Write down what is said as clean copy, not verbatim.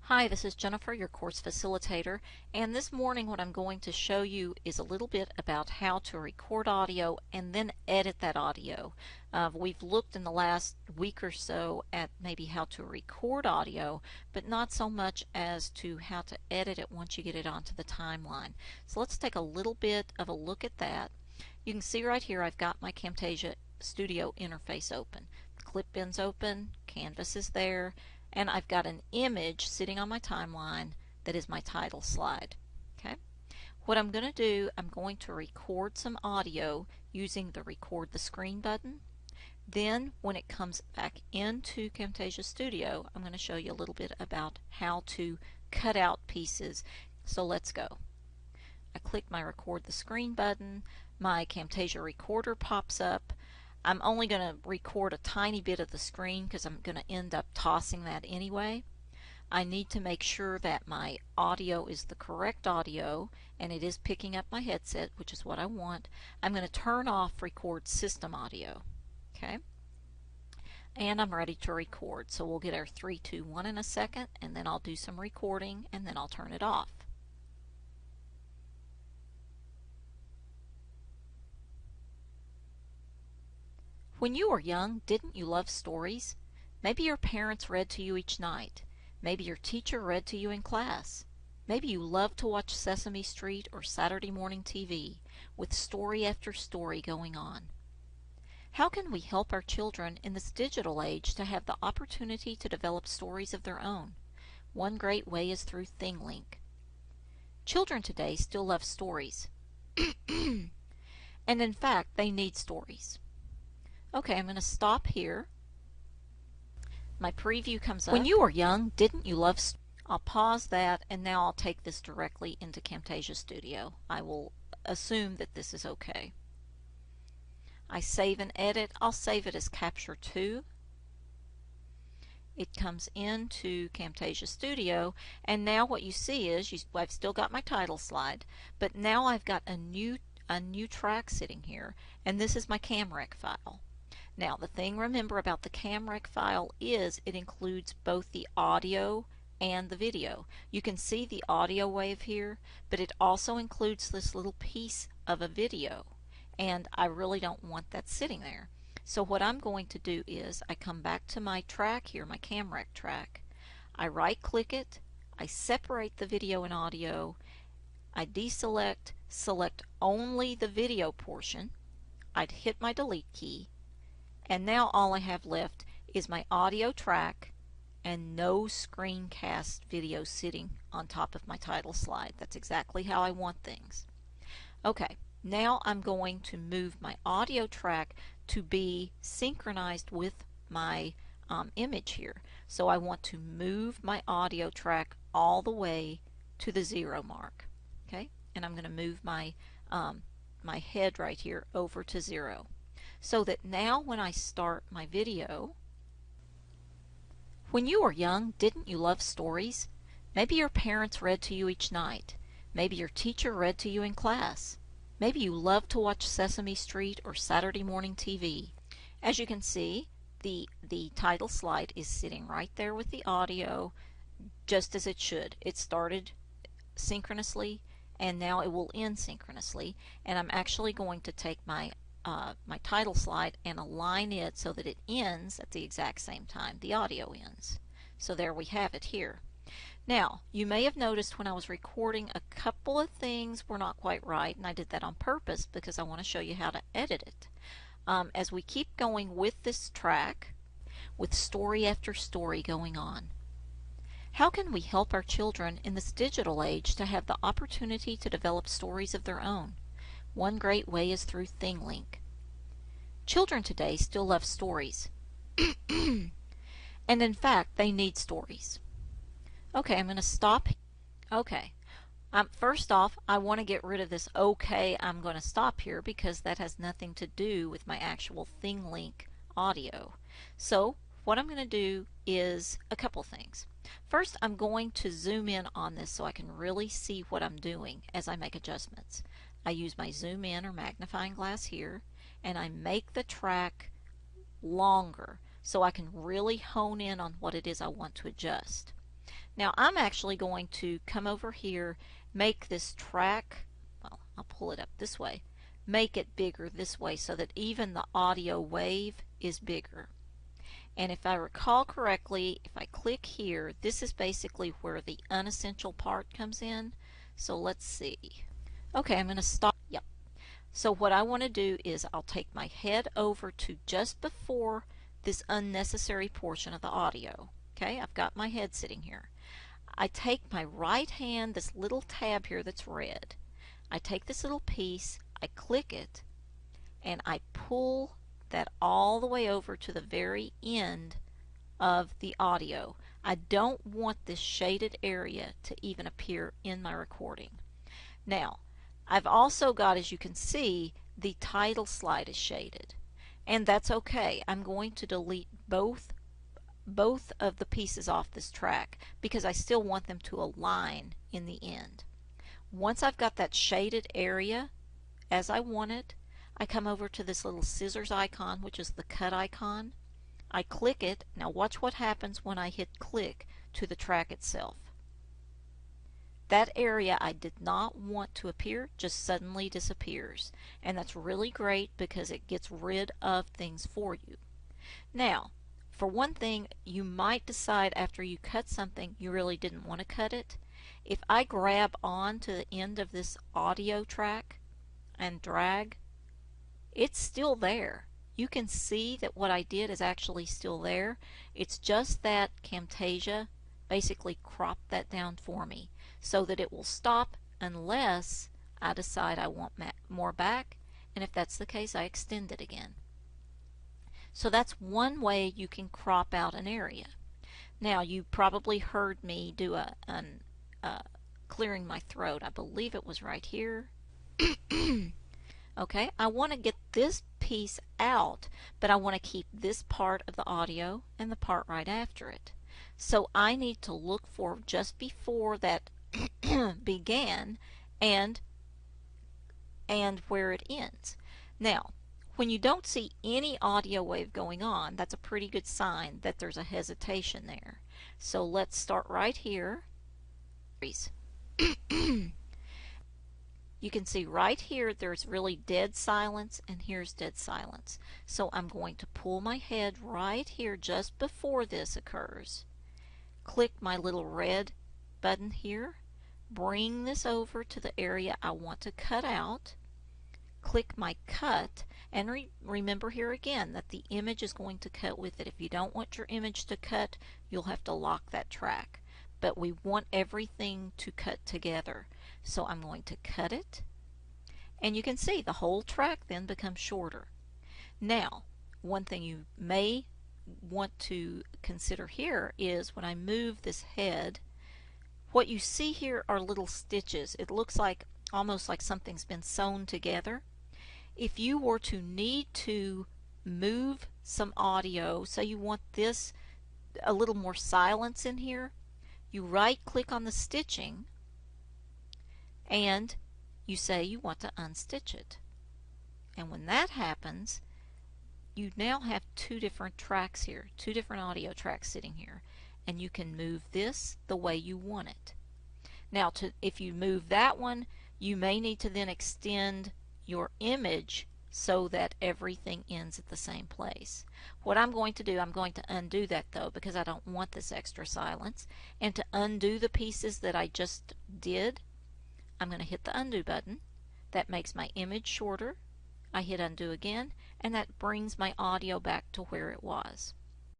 Hi, this is Jennifer, your course facilitator, and this morning what I'm going to show you is a little bit about how to record audio and then edit that audio. We've looked in the last week or so at maybe how to record audio, but not so much as to how to edit it once you get it onto the timeline. So let's take a little bit of a look at that. You can see right here I've got my Camtasia Studio interface open. The clip bin's open, Canvas is there, and I've got an image sitting on my timeline that is my title slide. Okay. What I'm going to do, I'm going to record some audio using the record the screen button. Then when it comes back into Camtasia Studio, I'm going to show you a little bit about how to cut out pieces. So let's go. I click my record the screen button, my Camtasia recorder pops up. I'm only going to record a tiny bit of the screen because I'm going to end up tossing that anyway. I need to make sure that my audio is the correct audio and it is picking up my headset, which is what I want. I'm going to turn off record system audio. Okay. And I'm ready to record. So we'll get our 3, 2, 1 in a second, and then I'll do some recording and then I'll turn it off. When you were young, didn't you love stories? Maybe your parents read to you each night. Maybe your teacher read to you in class. Maybe you loved to watch Sesame Street or Saturday morning TV, with story after story going on. How can we help our children in this digital age to have the opportunity to develop stories of their own? One great way is through ThingLink. Children today still love stories. And in fact, they need stories. Okay, I'm going to stop here. My preview comes up. When you were young, didn't you love stories? I'll pause that, and now I'll take this directly into Camtasia Studio. I will assume that this is okay. I save and edit. I'll save it as Capture 2. It comes into Camtasia Studio, and now what you see is I've still got my title slide, but now I've got a new track sitting here, and this is my CamRec file. Now the thing remember about the CamRec file is it includes both the audio and the video. You can see the audio wave here, but it also includes this little piece of a video, and I really don't want that sitting there. So what I'm going to do is I come back to my track here, my CamRec track. I right click it, I separate the video and audio, I deselect, select only the video portion, I'd hit my delete key, and now all I have left is my audio track and no screencast video sitting on top of my title slide. That's exactly how I want things. Okay, now I'm going to move my audio track to be synchronized with my image here. So I want to move my audio track all the way to the 0 mark. Okay, and I'm going to move my my head right here over to 0. So that now when I start my video, when you were young, didn't you love stories? Maybe your parents read to you each night. Maybe your teacher read to you in class. Maybe you loved to watch Sesame Street or Saturday morning TV. As you can see, the title slide is sitting right there with the audio, just as it should. It started synchronously, and now it will end synchronously. And I'm actually going to take my title slide and align it so that it ends at the exact same time the audio ends. So there we have it here. Now, you may have noticed when I was recording a couple of things were not quite right, and I did that on purpose because I want to show you how to edit it. As we keep going with this track, with story after story going on, how can we help our children in this digital age to have the opportunity to develop stories of their own? One great way is through ThingLink. Children today still love stories. And in fact, they need stories. Okay, I'm going to stop. Okay. First off, I want to get rid of this okay, I'm going to stop here because that has nothing to do with my actual ThingLink audio. So what I'm going to do is a couple things. First, I'm going to zoom in on this so I can really see what I'm doing as I make adjustments. I use my zoom in or magnifying glass here, and I make the track longer so I can really hone in on what it is I want to adjust. Now I'm actually going to come over here, make this track, well, I'll pull it up this way, make it bigger this way so that even the audio wave is bigger. And if I recall correctly, if I click here, this is basically where the unessential part comes in. So let's see. Okay, I'm going to stop. Yep. So what I want to do is I'll take my head over to just before this unnecessary portion of the audio. Okay, I've got my head sitting here. I take my right hand, this little tab here that's red. I take this little piece, I click it, and I pull that all the way over to the very end of the audio. I don't want this shaded area to even appear in my recording. Now, I've also got, as you can see, the title slide is shaded. And that's okay. I'm going to delete both of the pieces off this track because I still want them to align in the end. Once I've got that shaded area as I want it, I come over to this little scissors icon, which is the cut icon. I click it. Now watch what happens when I hit click to the track itself. That area I did not want to appear just suddenly disappears. And that's really great because it gets rid of things for you. Now, for one thing, you might decide after you cut something you really didn't want to cut it. If I grab on to the end of this audio track and drag, it's still there. You can see that what I did is actually still there. It's just that Camtasia basically cropped that down for me so that it will stop unless I decide I want more back, and if that's the case I extend it again. So that's one way you can crop out an area. Now you probably heard me do a clearing my throat. I believe it was right here. Okay, I want to get this piece out, but I want to keep this part of the audio and the part right after it. So I need to look for just before that began and where it ends. Now, when you don't see any audio wave going on, that's a pretty good sign that there's a hesitation there. So let's start right here. You can see right here there's really dead silence, and here's dead silence. So I'm going to pull my head right here just before this occurs. Click my little red button here. Bring this over to the area I want to cut out. Click my cut, and remember here again that the image is going to cut with it. If you don't want your image to cut, you'll have to lock that track. But we want everything to cut together. So I'm going to cut it, and you can see the whole track then becomes shorter. Now, one thing you may want to consider here is when I move this head, what you see here are little stitches. It looks like almost like something's been sewn together. If you were to need to move some audio, say you want this a little more silence in here, you right click on the stitching and you say you want to unstitch it. And when that happens, you now have two different tracks here, two different audio tracks sitting here, and you can move this the way you want it. Now, if you move that one, you may need to then extend your image so that everything ends at the same place. What I'm going to do, I'm going to undo that though, because I don't want this extra silence. And to undo the pieces that I just did, I'm going to hit the undo button. That makes my image shorter. I hit undo again, and that brings my audio back to where it was.